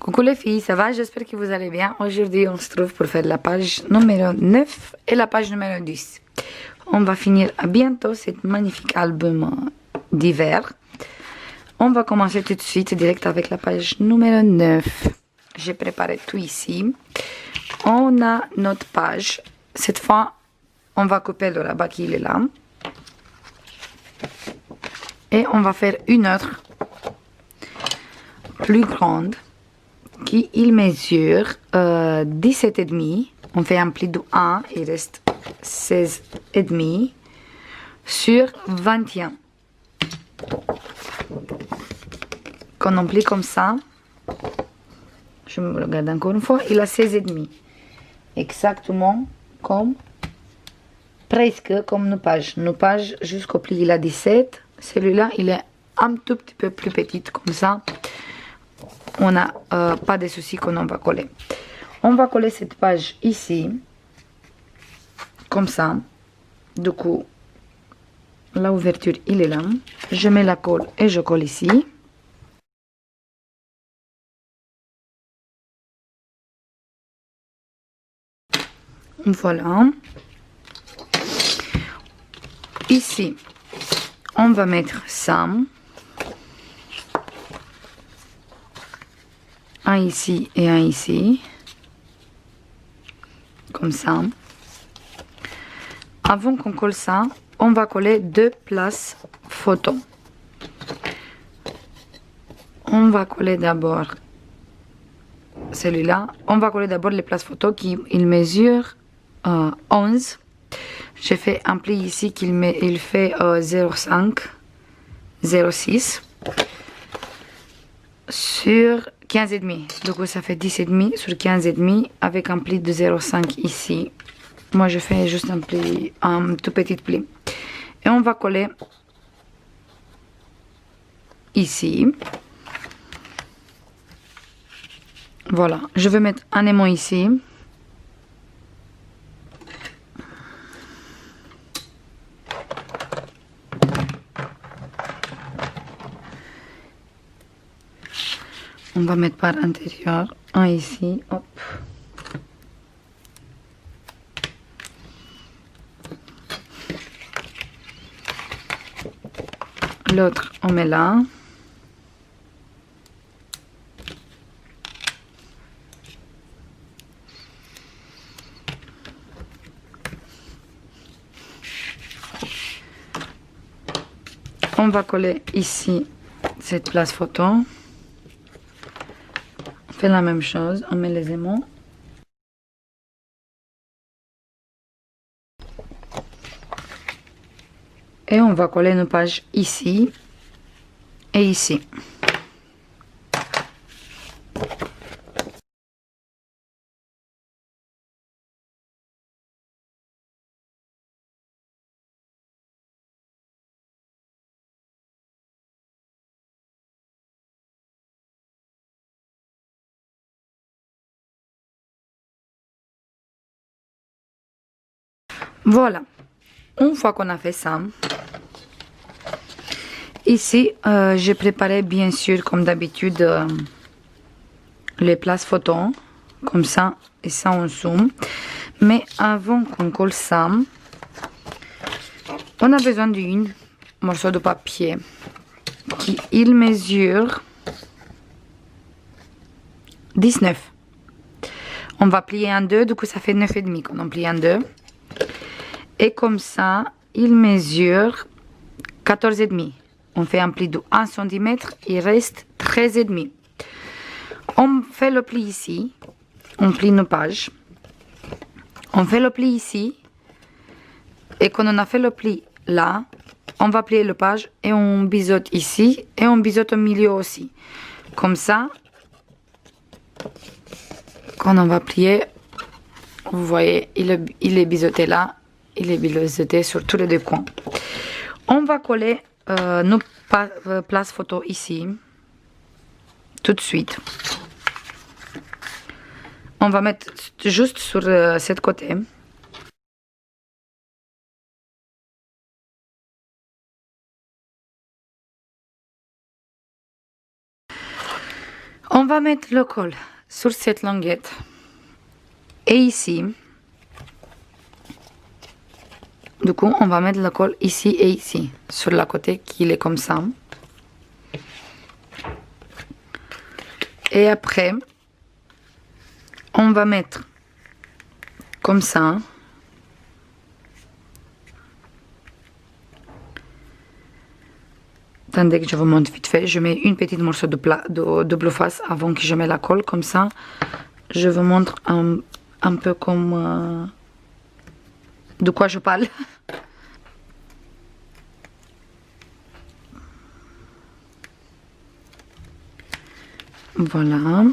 Coucou les filles, ça va? J'espère que vous allez bien. Aujourd'hui, on se trouve pour faire la page numéro 9 et la page numéro 10. On va finir à bientôt cet magnifique album d'hiver. On va commencer tout de suite direct avec la page numéro 9. J'ai préparé tout ici. On a notre page. Cette fois, on va couper le rabat qui est là. Et on va faire une autre plus grande qui il mesure 17,5. On fait un pli de 1, il reste 16,5 sur 21. Quand on plie comme ça, je me regarde encore une fois, il a 16,5. Exactement comme, presque comme nos pages. Nos pages jusqu'au pli, il a 17. Celui-là, il est un tout petit peu plus petit, comme ça. On n'a pas de soucis qu'on va coller. On va coller cette page ici, comme ça. Du coup, l'ouverture, il est là. Je mets la colle et je colle ici. Voilà. Ici, on va mettre ça. Un ici et un ici. Comme ça. Avant qu'on colle ça, on va coller deux places photo. On va coller d'abord celui-là. On va coller d'abord les places photo qui il mesure 11. J'ai fait un pli ici il fait 0,5, 0,6 sur 15,5. Du coup, ça fait 10,5 sur 15,5 avec un pli de 0,5 ici. Moi, je fais juste un pli, un tout petit pli. Et on va coller ici. Voilà, je vais mettre un aimant ici. On va mettre par intérieur un ici, hop. L'autre, on met là. On va coller ici cette place photo. On fait la même chose, on met les aimants. Et on va coller nos pages ici et ici. Voilà, une fois qu'on a fait ça, ici j'ai préparé bien sûr comme d'habitude les places photos, comme ça et ça on zoom. Mais avant qu'on colle ça, on a besoin d'un morceau de papier qui il mesure 19. On va plier en deux, du coup ça fait 9,5 quand on plie en deux. Et comme ça, il mesure 14,5. On fait un pli de 1 cm, il reste 13,5. On fait le pli ici, on plie nos pages. On fait le pli ici, et quand on a fait le pli là, on va plier le page et on biseaute ici, et on biseaute au milieu aussi. Comme ça, quand on va plier, vous voyez, il est biseauté là. Il est biseauté sur tous les deux coins. On va coller nos places photo ici. Tout de suite. On va mettre juste sur cette côté. On On va mettre le col sur cette languette. Et ici. Du coup, on va mettre le col ici et ici. Sur la côté qui est comme ça. Et après, on va mettre comme ça. Attendez que je vous montre vite fait. Je mets une petite morceau de double face avant que je mette la colle. Comme ça, je vous montre un peu comme de quoi je parle. Voilà.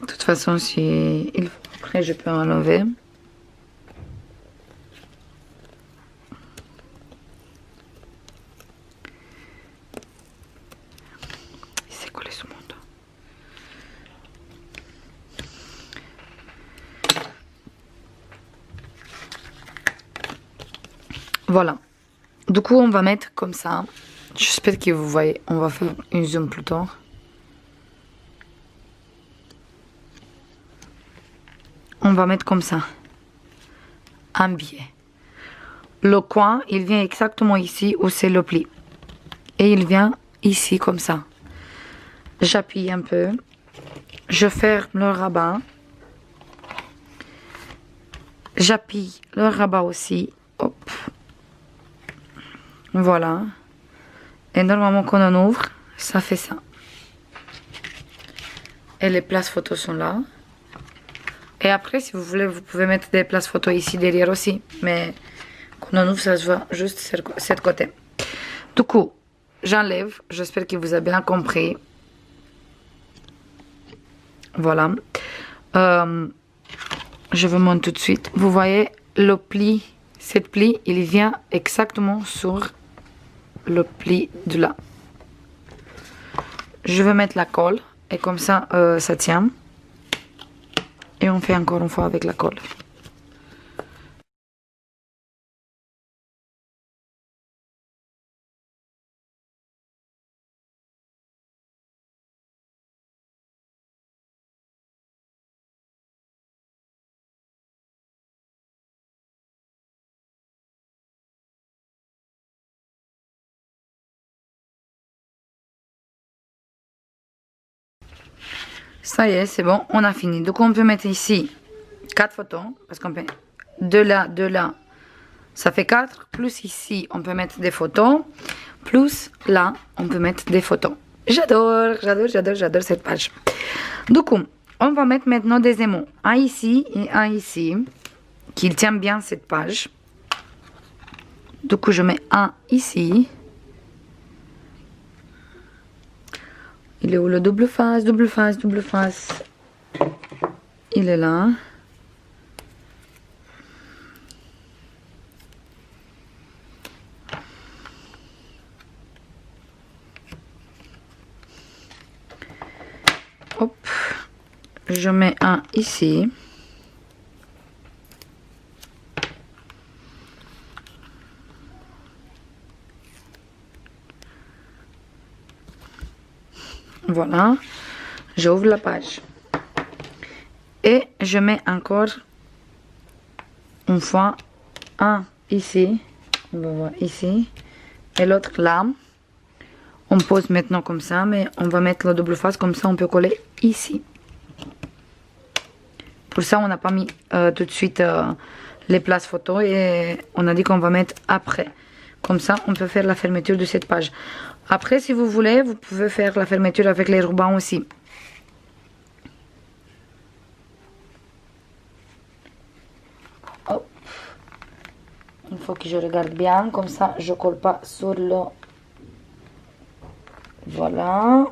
De toute façon, si il faut, après, je peux enlever. C'est collé sur mon dos. Voilà. Du coup, on va mettre comme ça. J'espère que vous voyez. On va faire une zoom plutôt. On va mettre comme ça. Un biais. Le coin, il vient exactement ici où c'est le pli. Et il vient ici comme ça. J'appuie un peu. Je ferme le rabat. J'appuie le rabat aussi. Hop. Voilà. Et normalement quand on ouvre, ça fait ça. Et les places photos sont là. Et après, si vous voulez, vous pouvez mettre des places photos ici derrière aussi. Mais quand on ouvre, ça se voit juste sur cette côté. Du coup, j'enlève. J'espère que vous avez bien compris. Voilà. Je vous montre tout de suite. Vous voyez le pli. Cette pli, il vient exactement sur le pli de là. Je vais mettre la colle. Et comme ça, ça tient. Et on fait encore une fois avec la colle. Ça y est, c'est bon, on a fini. Donc on peut mettre ici 4 photos. Parce qu'on peut de là, ça fait 4. Plus ici, on peut mettre des photos. Plus là, on peut mettre des photos. J'adore cette page. Du coup, on va mettre maintenant des émaux. Un ici et un ici. Qui tient bien cette page. Du coup, je mets un ici. Il est où le double face, double face, double face? Il est là. Hop. Je mets un ici. Voilà, j'ouvre la page et je mets encore une fois un ici, on va voir ici, et l'autre là. On pose maintenant comme ça, mais on va mettre la double face comme ça, on peut coller ici. Pour ça, on n'a pas mis tout de suite les places photos et on a dit qu'on va mettre après. Comme ça, on peut faire la fermeture de cette page. Après, si vous voulez, vous pouvez faire la fermeture avec les rubans aussi. Hop. Il faut que je regarde bien, comme ça, je colle pas sur le... Voilà.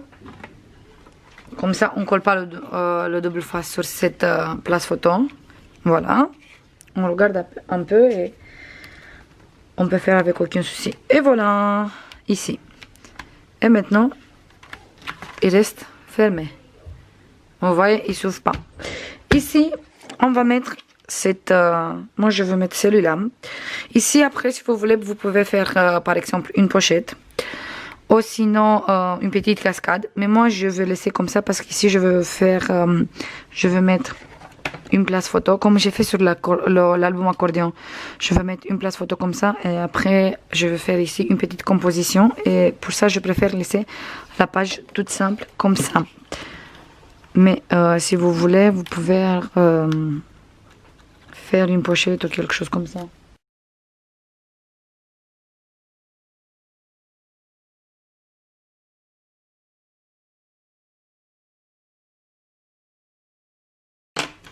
Comme ça, on colle pas le double face sur cette place photo. Voilà. On regarde un peu et on peut faire avec aucun souci. Et voilà, ici. Et maintenant, il reste fermé. Vous voyez, il ne s'ouvre pas. Ici, on va mettre cette... moi, je veux mettre celui-là. Ici, après, si vous voulez, vous pouvez faire, par exemple, une pochette. ou sinon une petite cascade. Mais moi, je vais laisser comme ça parce qu'ici, je veux mettre une place photo, comme j'ai fait sur l'album accordéon. Je vais mettre une place photo comme ça et après, je vais faire ici une petite composition. Et pour ça, je préfère laisser la page toute simple comme ça. Mais si vous voulez, vous pouvez faire une pochette ou quelque chose comme ça.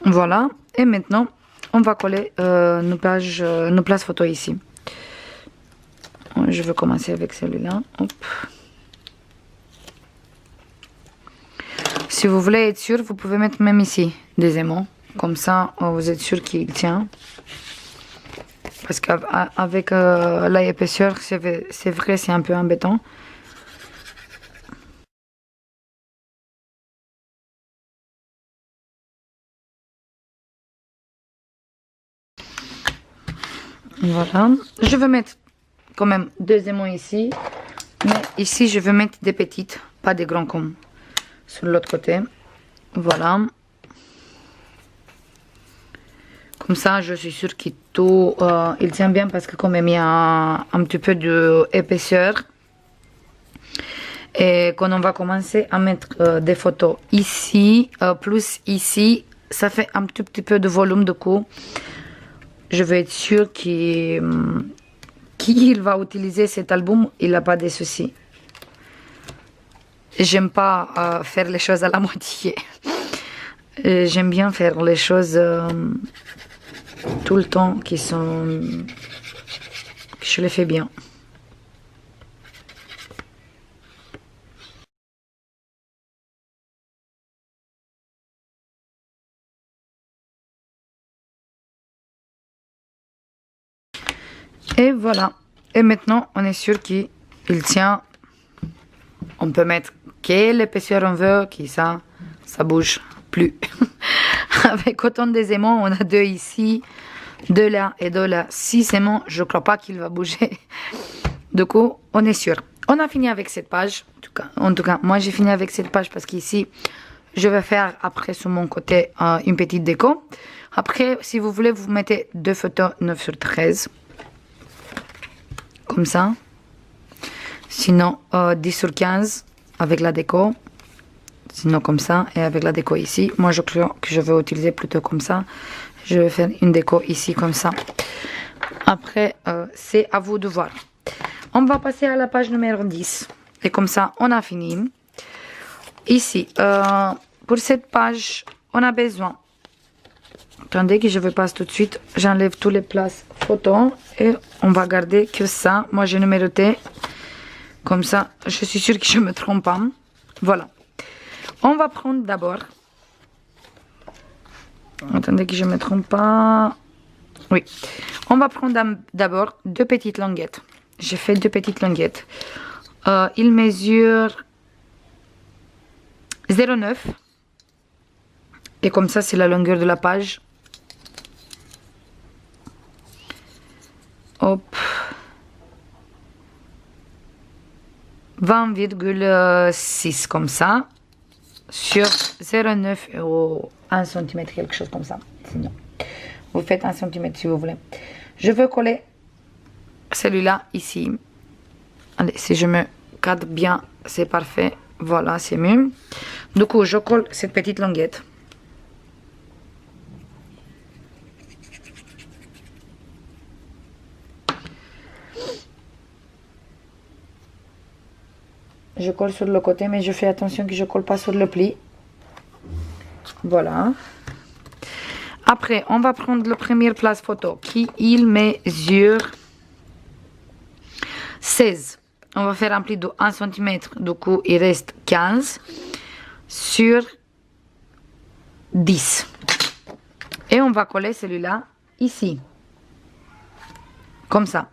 Voilà, et maintenant on va coller nos places photos ici. Je vais commencer avec celui-là. Si vous voulez être sûr, vous pouvez mettre même ici des aimants. Comme ça, vous êtes sûr qu'il tient. Parce qu'avec l'épaisseur, c'est vrai, c'est un peu embêtant. Voilà. Je vais mettre quand même deux aimants ici. Mais ici, je vais mettre des petites, pas des grands comme sur l'autre côté. Voilà. Comme ça, je suis sûre qu'il il tient bien parce que quand même, il y a un petit peu d'épaisseur. Et quand on va commencer à mettre des photos ici, plus ici, ça fait un tout petit peu de volume de coup. Je veux être sûre qu'il va utiliser cet album, il n'a pas de soucis. J'aime pas faire les choses à la moitié. J'aime bien faire les choses tout le temps que je les fais bien. Et voilà. Et maintenant, on est sûr qu'il tient. On peut mettre quelle épaisseur on veut, qui ça bouge plus. Avec autant des aimants, on a deux ici, deux là et deux là. 6 aimants, je crois pas qu'il va bouger. Du coup, on est sûr. On a fini avec cette page. En tout cas, moi j'ai fini avec cette page parce qu'ici, je vais faire après sur mon côté une petite déco. Après, si vous voulez, vous mettez deux photos 9/13. Comme ça. Sinon 10/15 avec la déco. Sinon comme ça et avec la déco ici. Moi je crois que je vais utiliser plutôt comme ça. Je vais faire une déco ici comme ça. Après c'est à vous de voir. On va passer à la page numéro 10. Et comme ça on a fini. Ici pour cette page on a besoin. Attendez que je vais passer tout de suite. J'enlève toutes les places photos et on va garder que ça. Moi j'ai numéroté. Comme ça, je suis sûre que je ne me trompe pas. Voilà. On va prendre d'abord... Attendez que je ne me trompe pas. Oui. On va prendre d'abord deux petites languettes. J'ai fait deux petites languettes. Il mesure 0,9. Et comme ça, c'est la longueur de la page. Hop. 20,6 comme ça. Sur 0,9 ou 1 cm, quelque chose comme ça. Sinon, vous faites 1 cm si vous voulez. Je veux coller celui-là ici. Allez, si je me cadre bien, c'est parfait. Voilà, c'est mieux. Du coup, je colle cette petite languette. Je colle sur le côté, mais je fais attention que je colle pas sur le pli. Voilà. Après, on va prendre la première place photo qui il mesure 16. On va faire un pli de 1 cm. Du coup, il reste 15 sur 10. Et on va coller celui-là ici. Comme ça.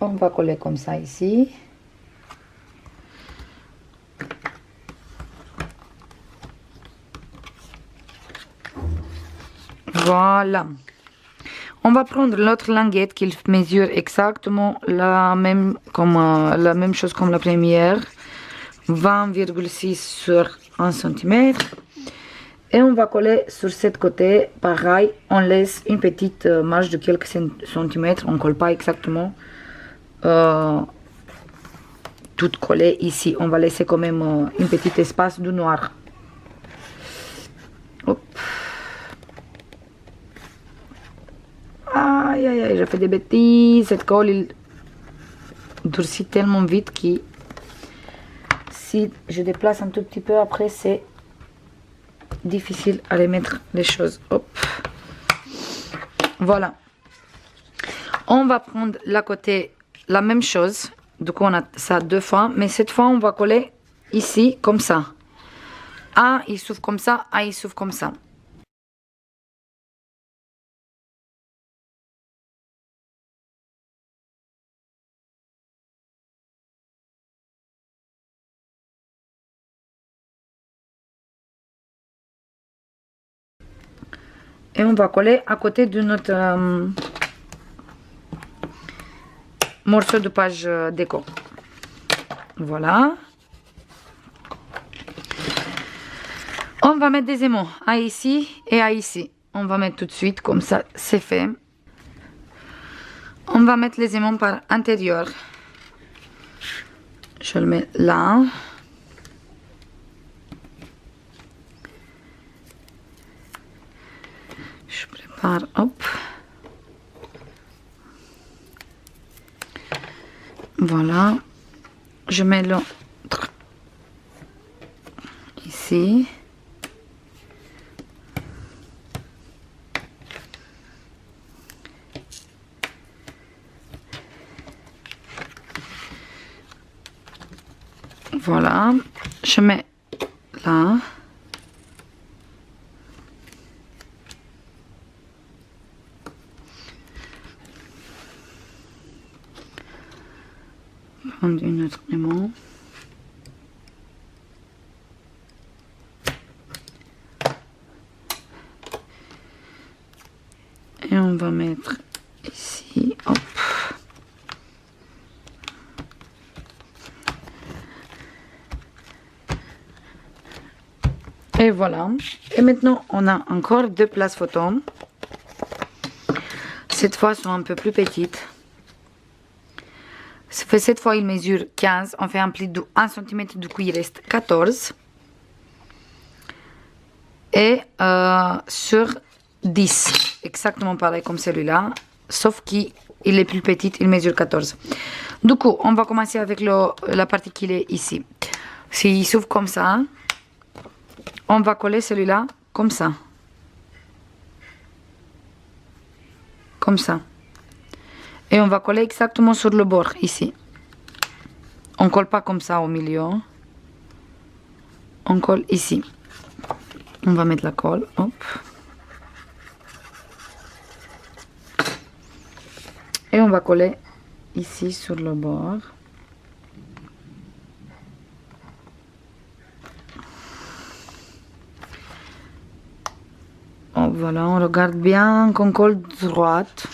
On va coller comme ça ici. Voilà. On va prendre l'autre languette qui mesure exactement la même chose comme la première. 20,6 sur 1 cm. Et on va coller sur cette côté, pareil, on laisse une petite marge de quelques centimètres, on ne colle pas exactement tout collé ici, on va laisser quand même un petit espace de noir. Hop. Aïe aïe aïe, j'ai fait des bêtises, cette colle il durcit tellement vite que si je déplace un tout petit peu après c'est difficile à remettre les choses. Hop. Voilà. On va prendre la côté, la même chose. Donc on a ça deux fois, mais cette fois on va coller ici comme ça. Un il s'ouvre comme ça, un il s'ouvre comme ça. Et on va coller à côté de notre morceau de page déco. Voilà. On va mettre des aimants à ici et à ici. On va mettre tout de suite, comme ça c'est fait. On va mettre les aimants par intérieur. Je le mets là. Je prépare, hop. Voilà. Je mets l'autre ici. Voilà. Je mets là. Prendre une autre aimant. Et on va mettre ici, hop. Et voilà. Et maintenant, on a encore deux places photo. Cette fois, sont un peu plus petites. Cette fois, il mesure 15. On fait un pli de 1 cm, du coup, il reste 14. Et sur 10. Exactement pareil comme celui-là. Sauf qu'il est plus petit, il mesure 14. Du coup, on va commencer avec la partie qui est ici. S'il s'ouvre comme ça, on va coller celui-là comme ça. Comme ça. Et on va coller exactement sur le bord, ici. On ne colle pas comme ça au milieu. On colle ici. On va mettre la colle, hop. Et on va coller ici sur le bord. Oh, voilà, on regarde bien qu'on colle droite.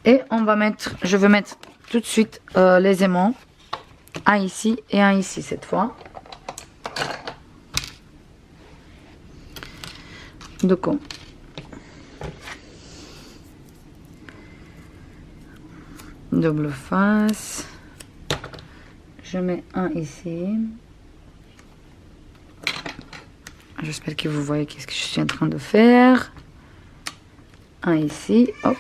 Et on va mettre, je vais mettre tout de suite les aimants. Un ici et un ici cette fois. Donc double face. Je mets un ici. J'espère que vous voyez qu'est-ce que je suis en train de faire. Un ici, hop.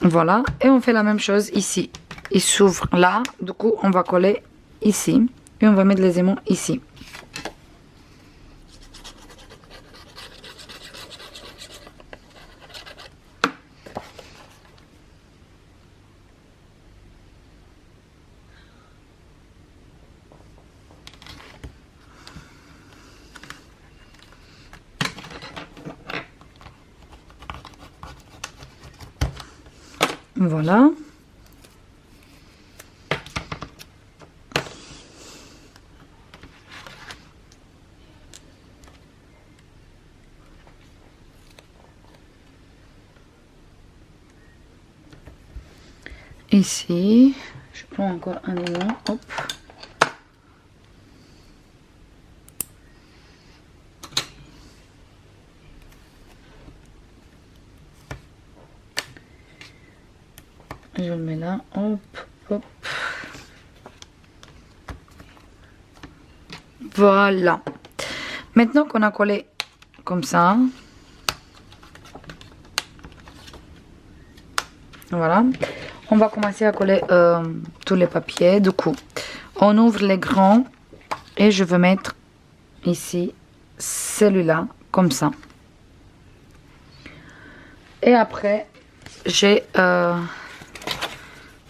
Voilà, et on fait la même chose ici. Il s'ouvre là, du coup on va coller ici. Et on va mettre les aimants ici. Voilà. ici. Je prends encore un élan, hop. Je le mets là, hop, hop. Voilà. Maintenant qu'on a collé comme ça, voilà, on va commencer à coller tous les papiers. Du coup, on ouvre les grands et je veux mettre ici celui-là comme ça. Et après, j'ai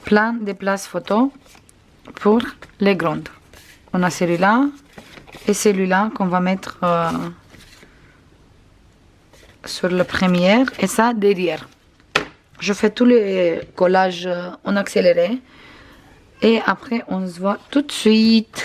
plein de places photo pour les grandes. On a celui-là et celui-là qu'on va mettre sur la première et ça derrière. Je fais tous les collages en accéléré et après on se voit tout de suite.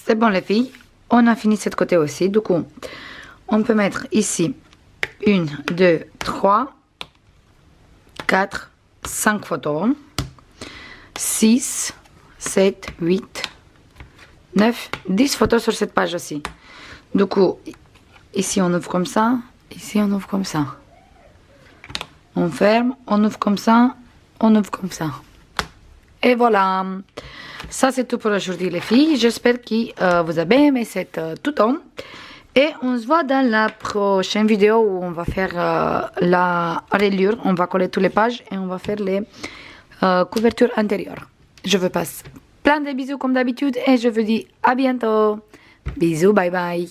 C'est bon les filles, on a fini cette côté aussi. Du coup, on peut mettre ici 1, 2, 3, 4, 5 photos, 6, 7, 8, 9, 10 photos sur cette page aussi. Du coup, ici on ouvre comme ça, ici on ouvre comme ça. On ferme, on ouvre comme ça, on ouvre comme ça. Et voilà. Ça c'est tout pour aujourd'hui les filles. J'espère que vous avez aimé cette tuto. Et on se voit dans la prochaine vidéo où on va faire la reliure. On va coller toutes les pages et on va faire les couvertures intérieures. Je vous passe plein de bisous comme d'habitude et je vous dis à bientôt. Bisous, bye bye.